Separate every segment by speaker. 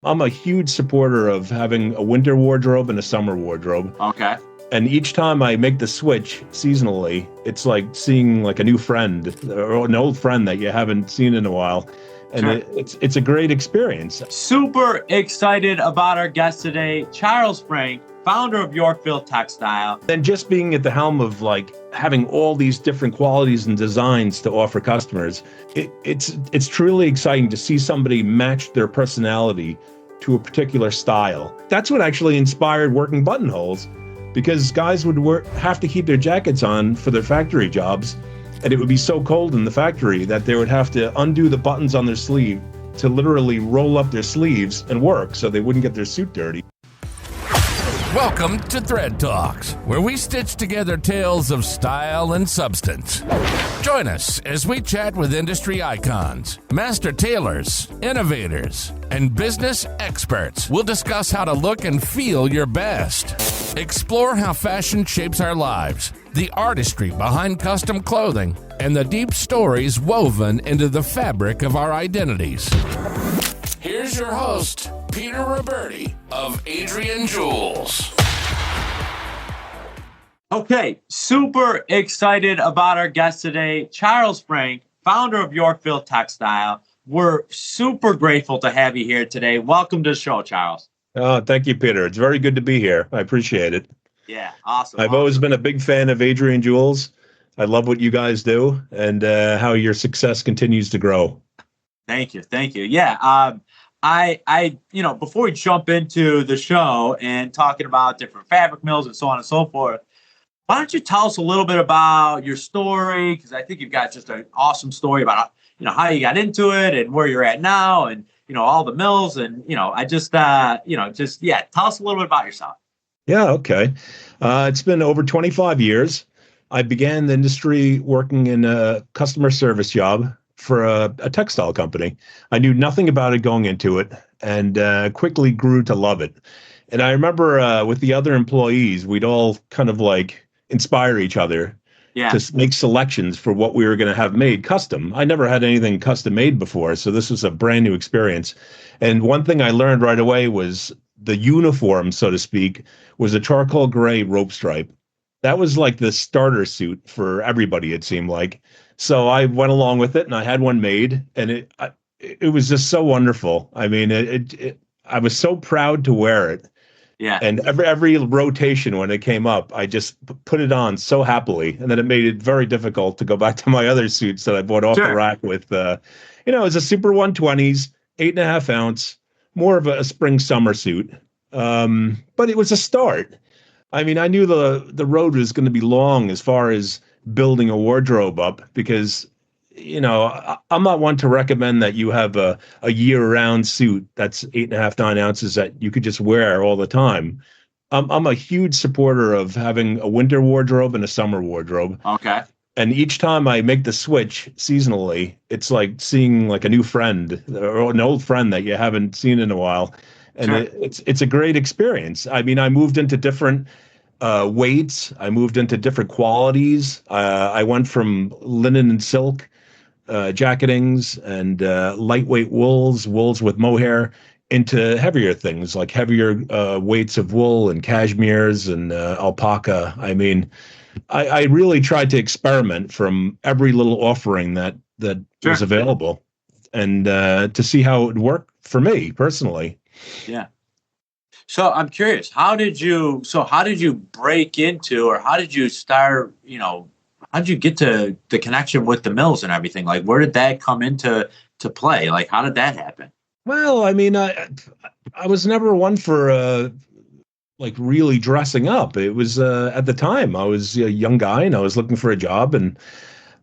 Speaker 1: I'm a huge supporter of having a winter wardrobe and a summer wardrobe.
Speaker 2: Okay.
Speaker 1: And each time I make the switch seasonally, it's like seeing like a new friend or an old friend that you haven't seen in a while. And
Speaker 2: Sure.
Speaker 1: it's a great experience.
Speaker 2: Super excited about our guest today, Charles Frank, founder of Yorkville Textile.
Speaker 1: And just being at the helm of like having all these different qualities and designs to offer customers, it's truly exciting to see somebody match their personality to a particular style. That's what actually inspired working buttonholes, because guys would have to keep their jackets on for their factory jobs, and it would be so cold in the factory that they would have to undo the buttons on their sleeve to literally roll up their sleeves and work so they wouldn't get their suit dirty.
Speaker 3: Welcome to Thread Talks, where we stitch together tales of style and substance. Join us as we chat with industry icons, master tailors, innovators, and business experts. We'll discuss how to look and feel your best. Explore how fashion shapes our lives, the artistry behind custom clothing, and the deep stories woven into the fabric of our identities. Here's your host, Peter Roberti of Adrian Jewels.
Speaker 2: Okay, super excited about our guest today, Charles Frank, founder of Yorkville Textile. We're super grateful to have you here today. Welcome to the show, Charles.
Speaker 1: Oh, thank you, Peter. It's very good to be here. I appreciate it.
Speaker 2: Yeah, awesome.
Speaker 1: I've always been a big fan of Adrian Jewels. I love what you guys do and how your success continues to grow.
Speaker 2: Thank you. Yeah, I before we jump into the show and talking about different fabric mills and so on and so forth, why don't you tell us a little bit about your story? Because I think you've got just an awesome story about how you got into it and where you're at now, and all the mills, and tell us a little bit about yourself.
Speaker 1: Yeah, okay. It's been over 25 years. I began the industry working in a customer service job for a textile company. I knew nothing about it going into it, and quickly grew to love it. And I remember with the other employees, we'd all kind of like inspire each other to make selections for what we were going to have made custom. I never had anything custom made before, so this was a brand new experience. And one thing I learned right away was the uniform, so to speak, was a charcoal gray rope stripe. That was like the starter suit for everybody, it seemed like. So I went along with it, and I had one made, and it was just so wonderful. I mean, I was so proud to wear it.
Speaker 2: Yeah.
Speaker 1: And every rotation when it came up, I just put it on so happily, and then it made it very difficult to go back to my other suits that I bought off the rack with. It's a Super 120s, 8.5 ounce, more of a spring summer suit. But it was a start. I mean, I knew the road was going to be long as far as building a wardrobe up, because I'm not one to recommend that you have a year-round suit that's 8.5, 9 ounces that you could just wear all the time. I'm a huge supporter of having a winter wardrobe and a summer wardrobe.
Speaker 2: Okay.
Speaker 1: And each time I make the switch seasonally, it's like seeing like a new friend or an old friend that you haven't seen in a while. And
Speaker 2: Sure.
Speaker 1: it's a great experience. I mean, I moved into different weights. I moved into different qualities. I went from linen and silk jacketings and lightweight wools with mohair, into heavier things like heavier weights of wool and cashmeres and alpaca. I mean, I really tried to experiment from every little offering that
Speaker 2: Sure.
Speaker 1: was available, and to see how it would work for me personally.
Speaker 2: Yeah. So I'm curious, how did you break into, or how did you start, how did you get to the connection with the mills and everything? Like, where did that come into play? Like, how did that happen?
Speaker 1: Well, I mean, I was never one for like really dressing up. It was at the time I was a young guy and I was looking for a job, and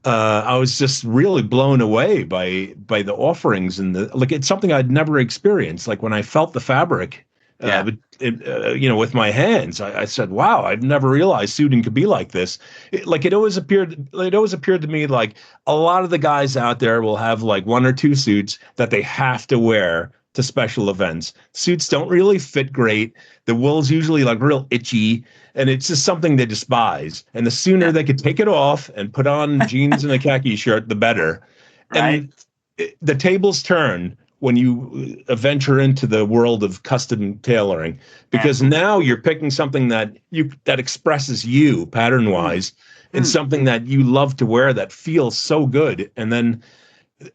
Speaker 1: I was just really blown away by the offerings, and it's something I'd never experienced. Like when I felt the fabric, with my hands, I said, "Wow, I've never realized suiting could be like this." It always appeared to me like a lot of the guys out there will have like one or two suits that they have to wear to special events. Suits don't really fit great. The wool's usually like real itchy, and it's just something they despise. And the sooner they could take it off and put on jeans and a khaki shirt, the better.
Speaker 2: Right.
Speaker 1: And the tables turn when you venture into the world of custom tailoring, because now you're picking something that expresses you pattern wise and something that you love to wear that feels so good. And then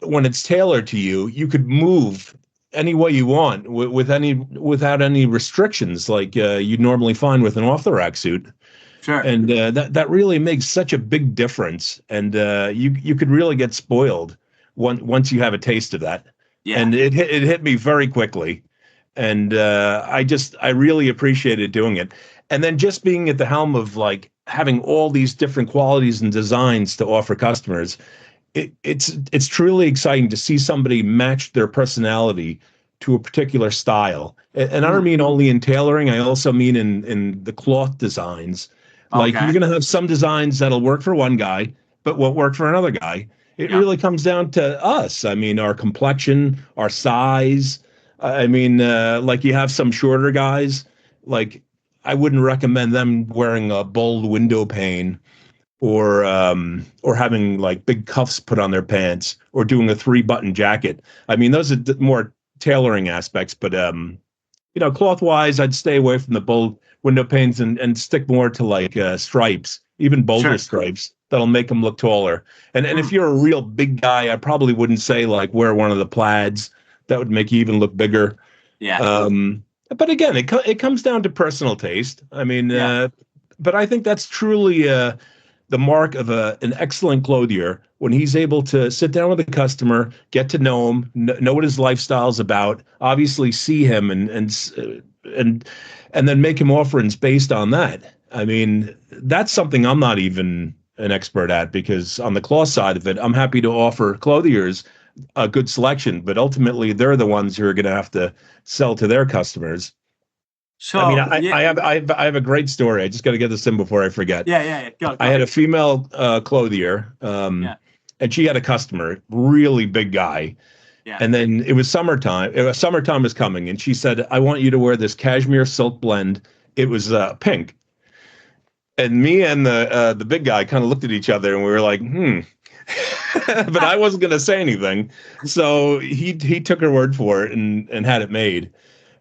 Speaker 1: when it's tailored to you, you could move any way you want without any restrictions like you'd normally find with an off the rack suit.
Speaker 2: Sure.
Speaker 1: And that really makes such a big difference. And you could really get spoiled once you have a taste of that.
Speaker 2: Yeah.
Speaker 1: And it hit me very quickly. And I really appreciated doing it. And then just being at the helm of like having all these different qualities and designs to offer customers, it's truly exciting to see somebody match their personality to a particular style. And I don't mean only in tailoring, I also mean in the cloth designs. Like you're going to have some designs that'll work for one guy, but won't work for another guy. It really comes down to us. I mean, our complexion, our size. I mean, like you have some shorter guys, like I wouldn't recommend them wearing a bold window pane or having like big cuffs put on their pants or doing a 3-button jacket. I mean, those are more tailoring aspects, but cloth wise, I'd stay away from the bold window panes and stick more to like stripes, even bolder stripes that'll make them look taller. And if you're a real big guy, I probably wouldn't say like wear one of the plaids. That would make you even look bigger.
Speaker 2: Yeah.
Speaker 1: But again, it comes down to personal taste. I mean, but I think that's truly the mark of an excellent clothier when he's able to sit down with a customer, get to know him, know what his lifestyle's about, obviously see him and then make him offerings based on that. I mean, that's something I'm not even an expert at, because on the cloth side of it, I'm happy to offer clothiers a good selection, but ultimately they're the ones who are going to have to sell to their customers. So I mean, I have a great story. I just got to get this in before I forget.
Speaker 2: Yeah. Go.
Speaker 1: I had a female clothier, and she had a customer, really big guy. Yeah. And then it was summertime. Summertime was coming, and she said, "I want you to wear this cashmere silk blend." It was pink. And me and the big guy kind of looked at each other, and we were like, but I wasn't going to say anything. So he took her word for it and had it made.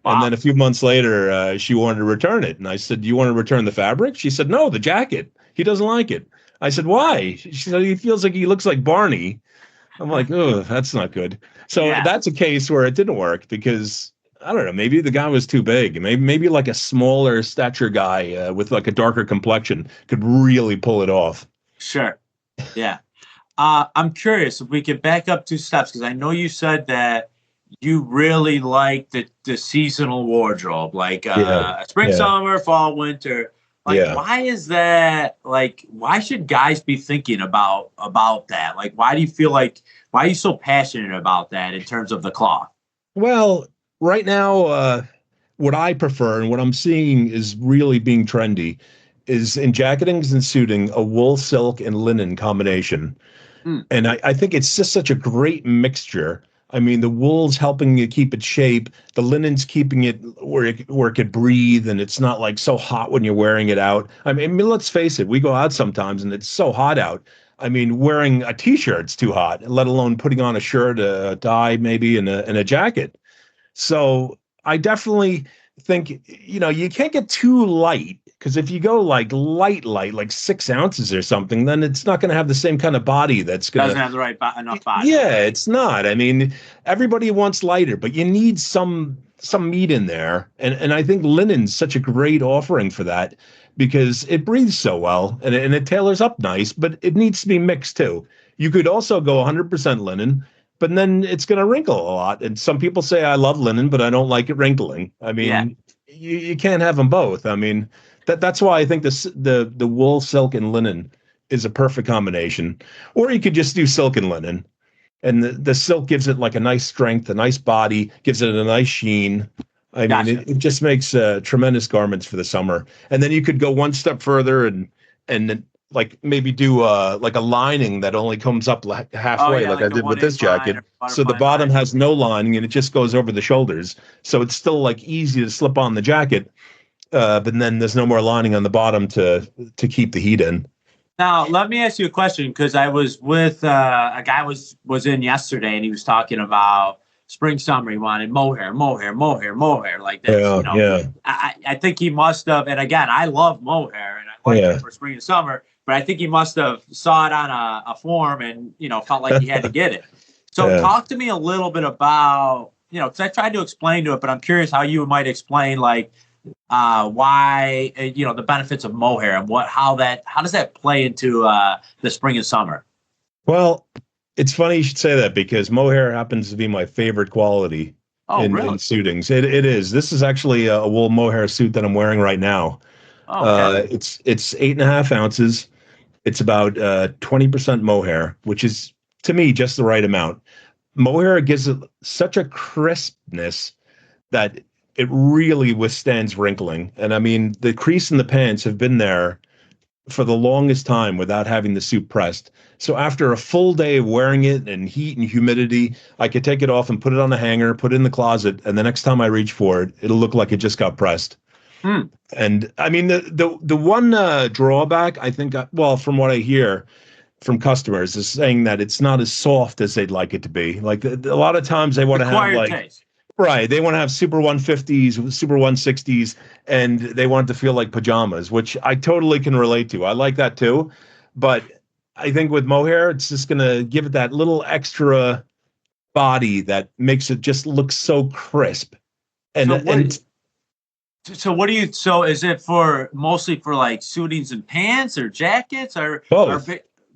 Speaker 1: Wow. And then a few months later, she wanted to return it. And I said, "Do you want to return the fabric?" She said, "No, the jacket. He doesn't like it." I said, "Why?" She said, "He feels like he looks like Barney." I'm like, "Oh, that's not good." So that's a case where it didn't work because, I don't know, maybe the guy was too big. Maybe like a smaller stature guy with like a darker complexion could really pull it off.
Speaker 2: Sure. Yeah. I'm curious if we could back up 2 steps, because I know you said that you really like the seasonal wardrobe, like spring, summer, fall, winter. Like, why is that? Like, why should guys be thinking about that? Like, why are you so passionate about that in terms of the cloth?
Speaker 1: Well, right now, what I prefer and what I'm seeing is really being trendy is in jacketings and suiting, a wool, silk, and linen combination. And I think it's just such a great mixture. I mean, the wool's helping you keep its shape. The linen's keeping it where it could breathe, and it's not like so hot when you're wearing it out. I mean, let's face it, we go out sometimes and it's so hot out. I mean, wearing a t-shirt's too hot, let alone putting on a shirt, a tie maybe, and a jacket. So I definitely think, you can't get too light, because if you go like light, like 6 ounces or something, then it's not going to have the same kind of body that's going to...
Speaker 2: Doesn't have the right enough body.
Speaker 1: Yeah, it's not. I mean, everybody wants lighter, but you need some meat in there. And I think linen's such a great offering for that, because it breathes so well and it tailors up nice, but it needs to be mixed too. You could also go 100% linen, but then it's going to wrinkle a lot. And some people say, I love linen, but I don't like it wrinkling. I mean, you can't have them both. I mean, that's why I think the wool, silk, and linen is a perfect combination. Or you could just do silk and linen. And the silk gives it like a nice strength, a nice body, gives it a nice sheen. I mean, it just makes tremendous garments for the summer. And then you could go one step further and like maybe do like a lining that only comes up halfway, like I did with this jacket. So the bottom has no lining and it just goes over the shoulders. So it's still like easy to slip on the jacket, but then there's no more lining on the bottom to keep the heat in.
Speaker 2: Now, let me ask you a question, because I was with a guy was in yesterday, and he was talking about spring, summer, he wanted mohair, mohair, mohair, mohair. Like that's, I think he must have, and again, I love mohair and I like it for spring and summer, but I think he must have saw it on a form and, felt like he had to get it. So talk to me a little bit about, because I tried to explain to it, but I'm curious how you might explain like why, the benefits of mohair and how does that play into the spring and summer?
Speaker 1: Well, it's funny you should say that because mohair happens to be my favorite quality in suitings. It is. This is actually a wool mohair suit that I'm wearing right now. It's 8.5 ounces. It's about 20% mohair, which is, to me, just the right amount. Mohair gives it such a crispness that it really withstands wrinkling. And I mean, the crease in the pants have been there for the longest time without having the suit pressed. So after a full day of wearing it and heat and humidity, I could take it off and put it on a hanger, put it in the closet, and the next time I reach for it, it'll look like it just got pressed. And I mean, the one drawback, I think, from what I hear from customers, is saying that it's not as soft as they'd like it to be. Like a lot of times they want to have like taste. Right. They want to have super 150s, super 160s, and they want it to feel like pajamas, which I totally can relate to. I like that too. But I think with mohair, it's just going to give it that little extra body that makes it just look so crisp. And
Speaker 2: so is it mostly for like suitings and pants or jackets or
Speaker 1: both?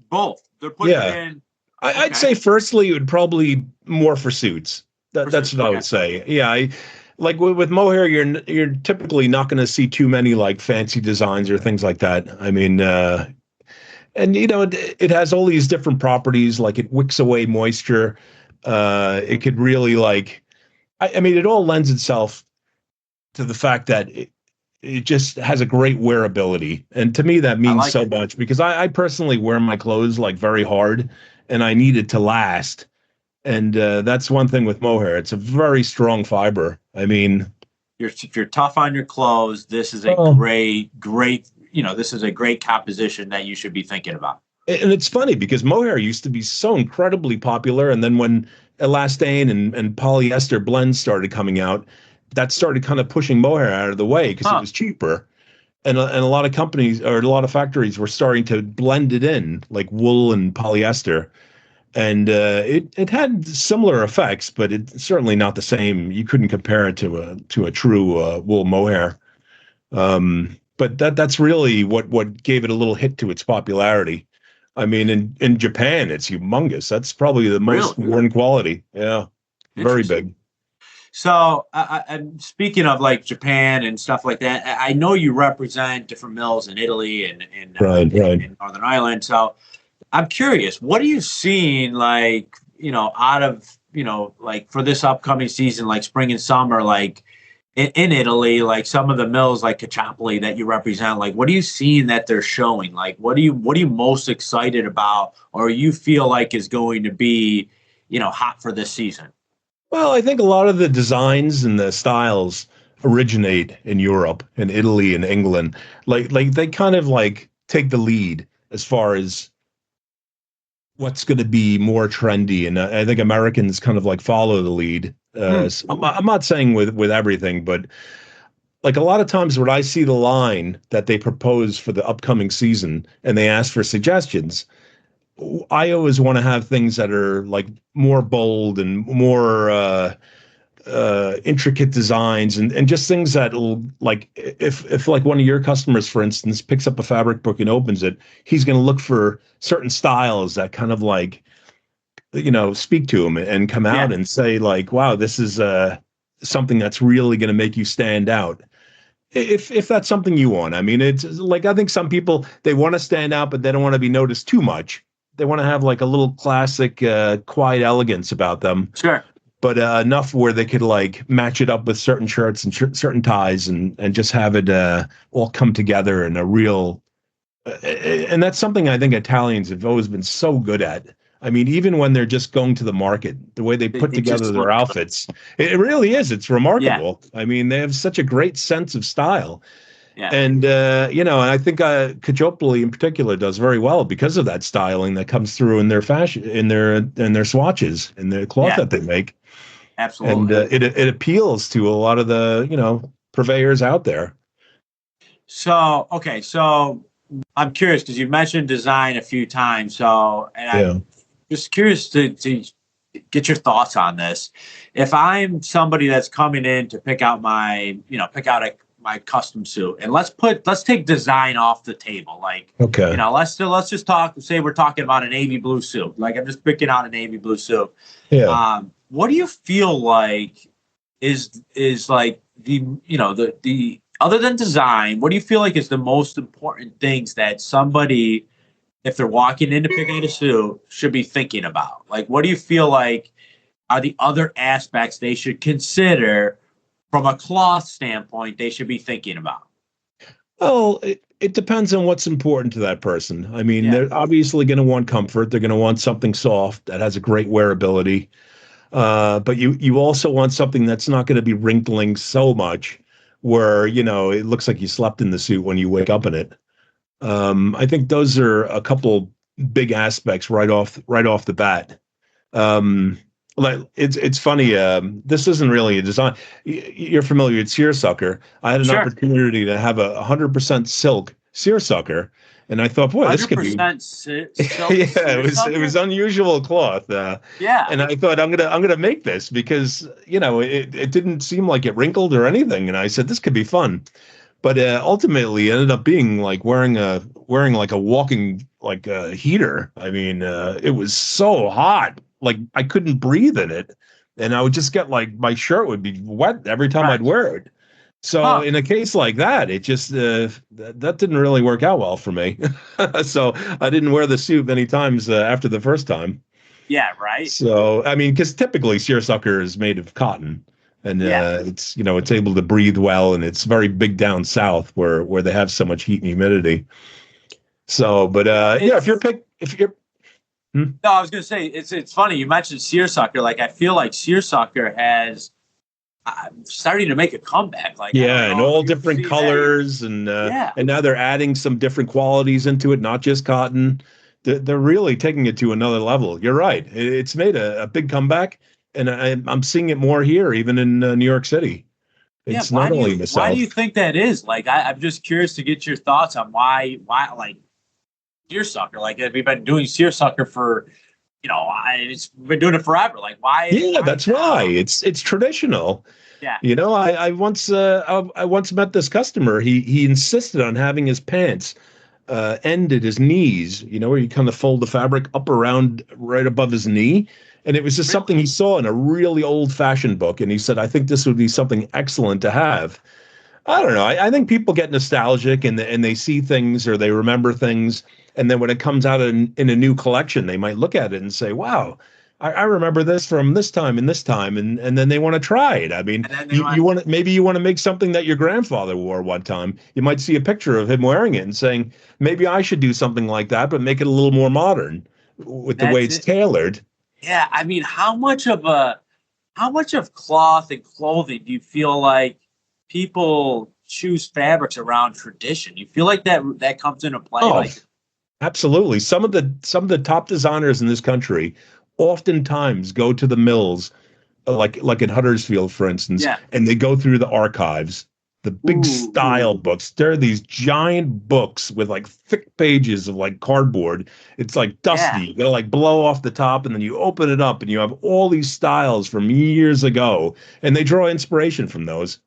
Speaker 2: Both. They're putting it in.
Speaker 1: I'd say firstly, it would probably more for suits. That's what I would say. Yeah, like with mohair, you're typically not going to see too many like fancy designs or things like that. I mean, and it has all these different properties. Like it wicks away moisture. It could really I mean, it all lends itself to the fact that it just has a great wearability, and to me that means so much because I personally wear my clothes like very hard, and I need it to last. And that's one thing with mohair. It's a very strong fiber. I mean,
Speaker 2: if you're tough on your clothes, this is a great, this is a great composition that you should be thinking about.
Speaker 1: And it's funny because mohair used to be so incredibly popular. And then when elastane and polyester blends started coming out, that started kind of pushing mohair out of the way because it was cheaper. And a lot of companies or a lot of factories were starting to blend it in like wool and polyester. And it had similar effects, but it's certainly not the same. You couldn't compare it to a true wool mohair. But that's really what gave it a little hit to its popularity. I mean, in Japan, it's humongous. That's probably the most worn quality. Yeah, very big.
Speaker 2: So, I'm speaking of like Japan and stuff like that. I know you represent different mills in Italy and in Northern Ireland. So, I'm curious, what are you seeing like, out of, like for this upcoming season, like spring and summer, like in Italy, like some of the mills like Caciopoli that you represent, like what are you seeing that they're showing? Like what are you most excited about or you feel like is going to be, hot for this season?
Speaker 1: Well, I think a lot of the designs and the styles originate in Europe and Italy and England. Like they kind of like take the lead as far as what's going to be more trendy. And I think Americans kind of like follow the lead. I'm not saying with everything, but like a lot of times when I see the line that they propose for the upcoming season and they ask for suggestions, I always want to have things that are like more bold and more intricate designs and just things that'll like if like one of your customers, for instance, picks up a fabric book and opens it, he's going to look for certain styles that kind of like, speak to him and come out and say like, wow, this is something that's really going to make you stand out. If that's something you want. I mean, it's like, I think some people, they want to stand out, but they don't want to be noticed too much. They want to have like a little classic, quiet elegance about them.
Speaker 2: Sure.
Speaker 1: But enough where they could like match it up with certain shirts and certain ties and just have it all come together in a real. And that's something I think Italians have always been so good at. I mean, even when they're just going to the market, the way they put together their outfits, it really is. It's remarkable. Yeah. I mean, they have such a great sense of style. Yeah. And, and I think Caciopoli in particular does very well because of that styling that comes through in their fashion, in their swatches, in the cloth that they make. And
Speaker 2: Absolutely.
Speaker 1: it appeals to a lot of the, purveyors out there.
Speaker 2: So, okay, so I'm curious because you mentioned design a few times. So, and
Speaker 1: Yeah.
Speaker 2: I'm just curious to get your thoughts on this. If I'm somebody that's coming in to pick out my custom suit, and let's take design off the table. Like,
Speaker 1: Okay.
Speaker 2: let's just say we're talking about a navy blue suit. Like, I'm just picking out a navy blue suit.
Speaker 1: Yeah.
Speaker 2: What do you feel like is like the other than design, what do you feel like is the most important things that somebody, if they're walking in to pick out a suit, should be thinking about? Like, what do you feel like are the other aspects they should consider from a cloth standpoint they should be thinking about?
Speaker 1: Well, it depends on what's important to that person. I mean,
Speaker 2: Yeah.
Speaker 1: they're obviously going to want comfort. They're going to want something soft that has a great wearability. But you also want something that's not going to be wrinkling so much where, it looks like you slept in the suit when you wake up in it. I think those are a couple big aspects right off the bat. Like it's funny. This isn't really a design. You're familiar with seersucker. I had an
Speaker 2: Sure.
Speaker 1: opportunity to have a 100% silk seersucker, and I thought, boy, this could be
Speaker 2: 100% silk.
Speaker 1: yeah. It was unusual cloth.
Speaker 2: Yeah.
Speaker 1: And I thought I'm gonna make this because it didn't seem like it wrinkled or anything, and I said this could be fun. But ultimately, it ended up being like wearing like a walking like a heater. I mean, it was so hot, like I couldn't breathe in it, and I would just get like my shirt would be wet every time
Speaker 2: Right.
Speaker 1: I'd wear it. So in a case like that, it just that didn't really work out well for me. So I didn't wear the suit many times after the first time.
Speaker 2: Yeah, right.
Speaker 1: So I mean, because typically seersucker is made of cotton. And it's able to breathe well, and it's very big down south where they have so much heat and humidity. So, but if you're
Speaker 2: No, I was gonna say it's funny you mentioned seersucker. Like, I feel like seersucker has starting to make a comeback. Like,
Speaker 1: and all different colors, and now they're adding some different qualities into it, not just cotton. They're really taking it to another level. You're right; it's made a big comeback. And I'm seeing it more here, even in New York City. It's not only in the South.
Speaker 2: Why do you think that is? Like, I'm just curious to get your thoughts on why like seersucker. Like, have you been doing seersucker for, it's been doing it forever. Like, why?
Speaker 1: Yeah, that's why. It's traditional.
Speaker 2: Yeah.
Speaker 1: I once met this customer. He insisted on having his pants end at his knees. Where you kind of fold the fabric up around right above his knee. And it was just something he saw in a really old-fashioned book, and he said, "I think this would be something excellent to have." I don't know. I think people get nostalgic, and they see things or they remember things, and then when it comes out in a new collection, they might look at it and say, "Wow, I remember this from this time and this time," and then they want to try it. I mean, you want to make something that your grandfather wore one time. You might see a picture of him wearing it and saying, "Maybe I should do something like that, but make it a little more modern with the way it's tailored."
Speaker 2: Yeah, I mean, how much of cloth and clothing do you feel like people choose fabrics around tradition? You feel like that comes into play?
Speaker 1: Oh, absolutely. Some of the top designers in this country oftentimes go to the mills, like in Huddersfield, for instance, and they go through the archives, the big style books. There are these giant books with like thick pages of like cardboard. It's like dusty. You gotta like blow off the top, and then you open it up, and you have all these styles from years ago, and they draw inspiration from those.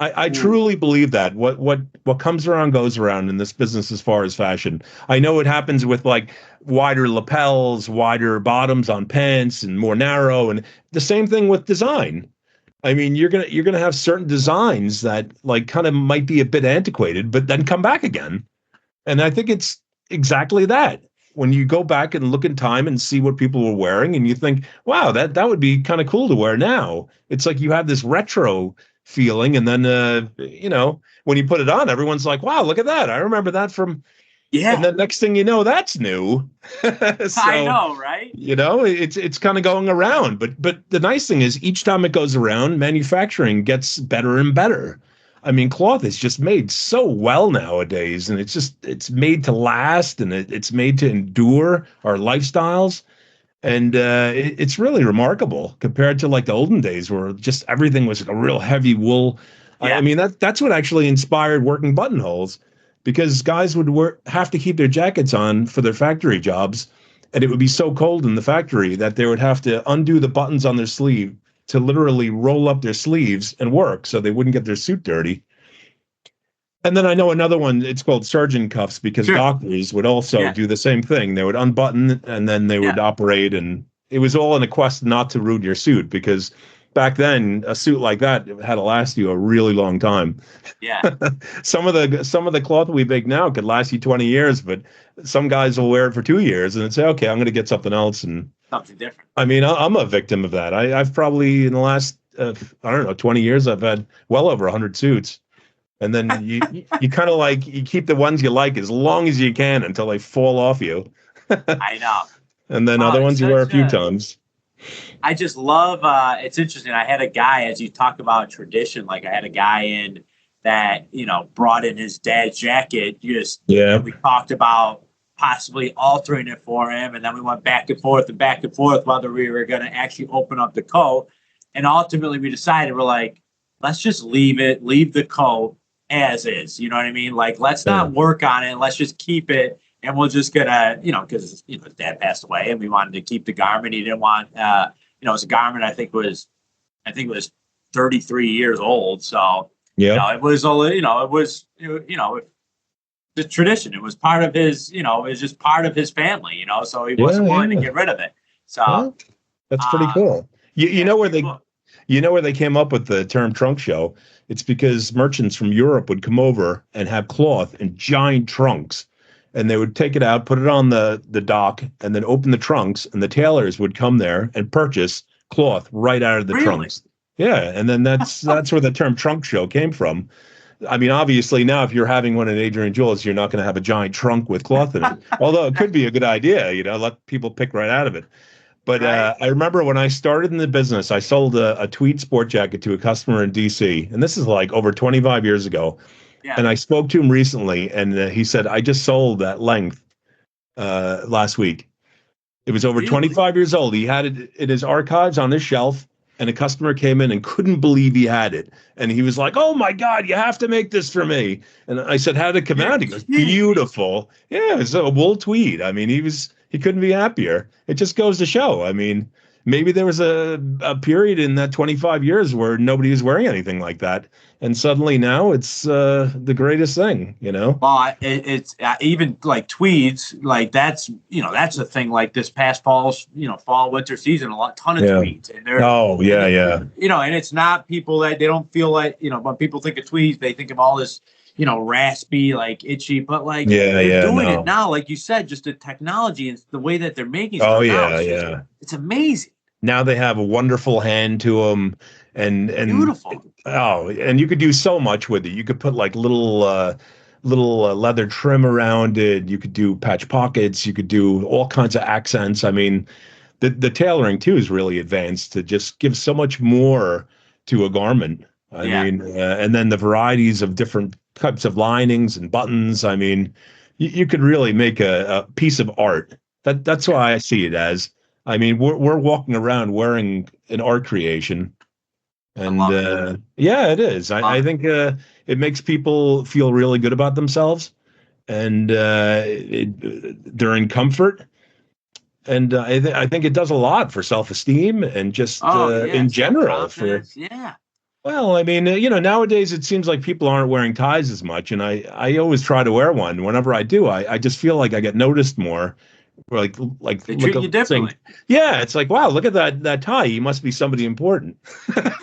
Speaker 1: I truly believe that what comes around goes around in this business as far as fashion. I know it happens with like wider lapels, wider bottoms on pants, and more narrow, and the same thing with design. I mean, you're gonna have certain designs that like kind of might be a bit antiquated, but then come back again. And I think it's exactly that. When you go back and look in time and see what people were wearing, and you think, wow, that would be kind of cool to wear now. It's like you have this retro feeling, and then when you put it on, everyone's like, wow, look at that. I remember that from and then next thing you know, that's new. So,
Speaker 2: I know, right?
Speaker 1: It's kind of going around. But the nice thing is each time it goes around, manufacturing gets better and better. I mean, cloth is just made so well nowadays, and it's made to last, and it's made to endure our lifestyles. And it's really remarkable compared to like the olden days where just everything was like a real heavy wool. I mean, that's what actually inspired working buttonholes, because guys would have to keep their jackets on for their factory jobs. And it would be so cold in the factory that they would have to undo the buttons on their sleeve to literally roll up their sleeves and work so they wouldn't get their suit dirty. And then I know another one, it's called surgeon cuffs, because doctors would also do the same thing. They would unbutton and then they would operate, and it was all in a quest not to ruin your suit, because back then a suit like that had to last you a really long time.
Speaker 2: Yeah.
Speaker 1: Some of the cloth we make now could last you 20 years, but some guys will wear it for 2 years and then say, okay, I'm going to get something else. And
Speaker 2: something different.
Speaker 1: I mean, I'm a victim of that. I've probably in the last, 20 years, I've had well over 100 suits. And then you kind of like, you keep the ones you like as long as you can until they fall off you.
Speaker 2: I know.
Speaker 1: And then other ones you wear a few times.
Speaker 2: I just love, it's interesting. I had a guy, as you talk about tradition, like I had a guy in that, brought in his dad's jacket. We talked about possibly altering it for him. And then we went back and forth whether we were going to actually open up the coat. And ultimately we decided, we're like, let's just leave the coat as is. You know what I mean? Like, let's not work on it. Let's just keep it. And we're just gonna, because his dad passed away, and we wanted to keep the garment. He didn't want, it's a garment I think it was 33 years old. So it was the tradition. It was part of his, it was just part of his family. So he wasn't willing to get rid of it. So
Speaker 1: that's pretty cool. You know where they came up with the term trunk show? It's because merchants from Europe would come over and have cloth in giant trunks. And they would take it out, put it on the dock, and then open the trunks, and the tailors would come there and purchase cloth right out of the trunks. Yeah, and then that's where the term trunk show came from. I mean, obviously now if you're having one at Adrian Jewels, you're not going to have a giant trunk with cloth in it. Although it could be a good idea, let people pick right out of it. But I remember when I started in the business, I sold a tweed sport jacket to a customer in DC, and this is like over 25 years ago. Yeah. And I spoke to him recently, and he said, I just sold that length last week. It was over 25 years old. He had it in his archives on his shelf, and a customer came in and couldn't believe he had it. And he was like, oh, my God, you have to make this for me. And I said, how did it come out? He goes, beautiful. Yeah, it's a wool tweed. I mean, he couldn't be happier. It just goes to show. I mean, maybe there was a period in that 25 years where nobody was wearing anything like that. And suddenly now it's the greatest thing,
Speaker 2: Well, it's even like tweeds, like that's a thing. Like this past fall, winter season, ton of tweeds. And and it's not people that they don't feel like, when people think of tweeds, they think of all this, raspy, like itchy, but like they're doing it now, like you said, just the technology and the way that they're making stuff it's amazing.
Speaker 1: Now they have a wonderful hand to them, and
Speaker 2: beautiful.
Speaker 1: Oh, and you could do so much with it. You could put like little leather trim around it. You could do patch pockets. You could do all kinds of accents. I mean, the tailoring too is really advanced to just give so much more to a garment. I mean, and then the varieties of different types of linings and buttons. I mean, you could really make a piece of art. That's why I see it as. I mean, we're walking around wearing an art creation. And it is. I think it makes people feel really good about themselves, and they're in comfort. And I think it does a lot for self-esteem and just in general. Well, I mean, nowadays it seems like people aren't wearing ties as much, and I always try to wear one. Whenever I do, I just feel like I get noticed more. Like
Speaker 2: they treat you differently.
Speaker 1: Yeah, it's like, wow, look at that tie. You must be somebody important.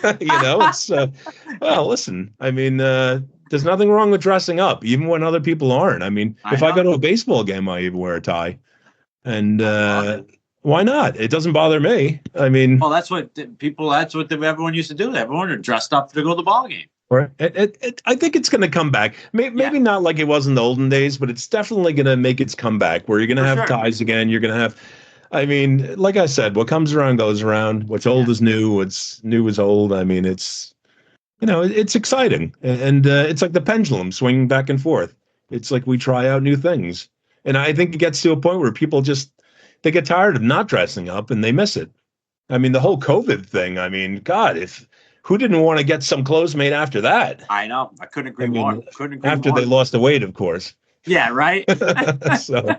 Speaker 1: It's well, listen. I mean, there's nothing wrong with dressing up, even when other people aren't. I mean, if I go to a baseball game, I even wear a tie, and why not? It doesn't bother me. I mean,
Speaker 2: well, that's what everyone used to do. Everyone are dressed up to go to the ball game.
Speaker 1: Right. I think it's going to come back. Maybe not like it was in the olden days, but it's definitely going to make its comeback where you're going to have ties again. You're going to have, I mean, like I said, what comes around goes around. What's old is new. What's new is old. I mean, it's, it's exciting. And it's like the pendulum swinging back and forth. It's like we try out new things. And I think it gets to a point where people just, they get tired of not dressing up and they miss it. I mean, the whole COVID thing. I mean, God, who didn't want to get some clothes made after that?
Speaker 2: I know. I couldn't agree more.
Speaker 1: After they lost the weight, of course.
Speaker 2: Yeah, right.
Speaker 1: So,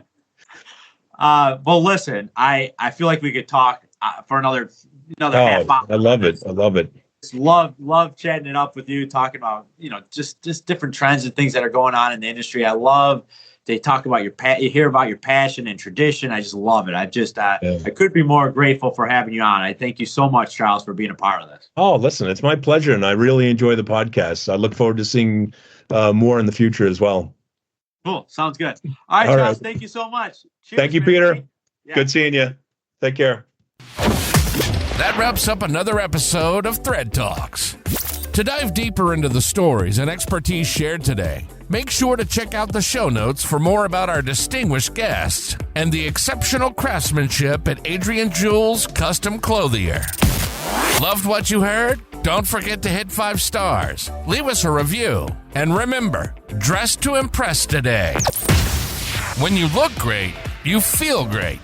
Speaker 2: well, listen, I feel like we could talk for another half hour.
Speaker 1: I love it. I love it.
Speaker 2: Just love chatting it up with you, talking about, just different trends and things that are going on in the industry. I love they talk about you hear about your passion and tradition. I just love it. I could be more grateful for having you on. I thank you so much, Charles, for being a part of this.
Speaker 1: Oh, listen, it's my pleasure. And I really enjoy the podcast. I look forward to seeing more in the future as well.
Speaker 2: Cool. Sounds good. All right, Charles, thank you so much. Cheers,
Speaker 1: thank you,
Speaker 2: man.
Speaker 1: Peter. Yeah. Good seeing you. Take care.
Speaker 3: That wraps up another episode of Thread Talks. To dive deeper into the stories and expertise shared today, make sure to check out the show notes for more about our distinguished guests and the exceptional craftsmanship at Adrian Jules Custom Clothier. Loved what you heard? Don't forget to hit 5 stars, leave us a review, and remember, dress to impress today. When you look great, you feel great.